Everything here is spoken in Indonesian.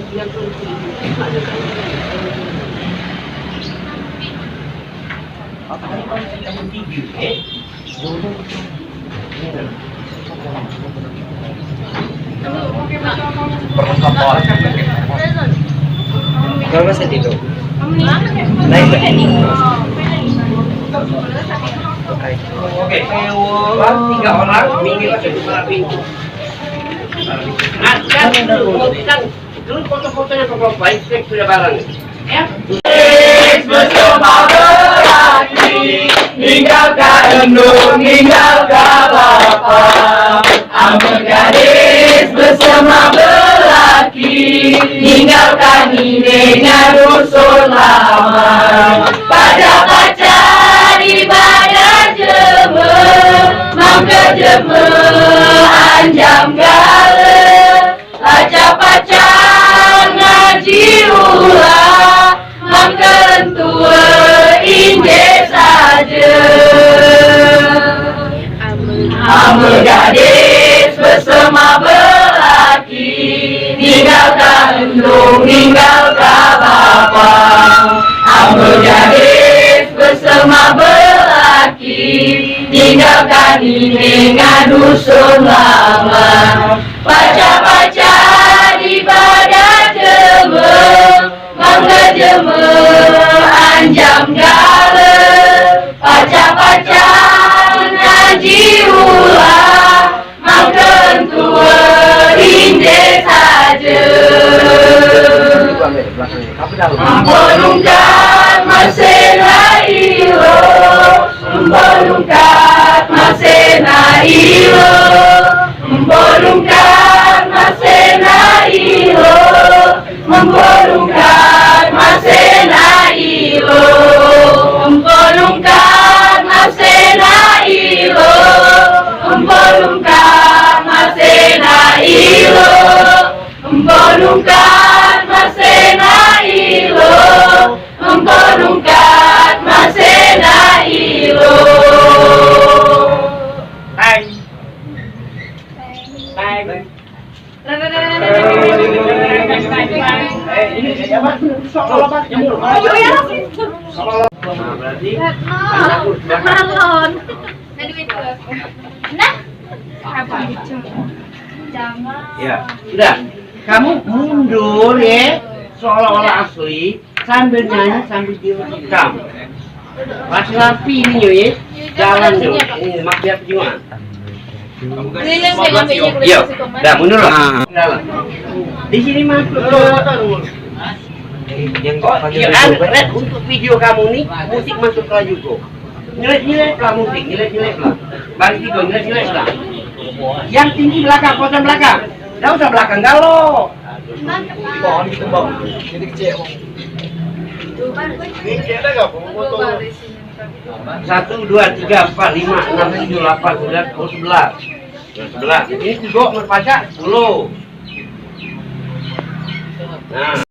Kalau masih tidur. Naik ini. Oke, 3 orang minggir ke sebelah pintu. Dulu foto-fotonya kalau baik sudah barang. Ya. Bersama berarti ninggalkan endung, ninggalkan bapak. Amun gadis bersama berlaki, ninggalkan ini dusun lama. Pada pacar ibadah jemur, mangke jemur anjam gale. Aja pacar ngaji ulah, mangke tua inje saja. Amun gadis bersama berlaki, ninggalkan endung, ninggalkan bapak. Amun gadis bersama berlaki, ninggalkan ini dusun lama. Pacar-pacar ibadah jemur, mangga jemur anjam gale. Pacar-pacar ngaji ulah, mangga tua inje saja. Membolongkan masena ilo, membolongkan masena ilo, membolongkan masena ilo, membolongkan masena ilo, membolongkan masena ilo, membolongkan masena ilo, membolongkan masena ilo, membolongkan masena ilo. Ya, sudah. Kamu mundur ya, seolah-olah asli, sambil nyanyi sambil direkam. Pas rapi ini ya, jalan dulu. Ini mak biar perjuangan. Iya, dah mundur lah. Di sini masuk. Yang untuk video kamu nih, musik masuk lah juga. Nilai-nilai lah musik, nilai-nilai lah. Balik tiga, nilai-nilai lah. Yang tinggi belakang, potong belakang. Tidak usah belakang galau. Pohon gitu bang, jadi kecil. Kecilnya nggak foto. 1, 2, 3, 4, 5, 6, 7, 8, 9, 10, 11. Ini juga merpajak 10. Nah.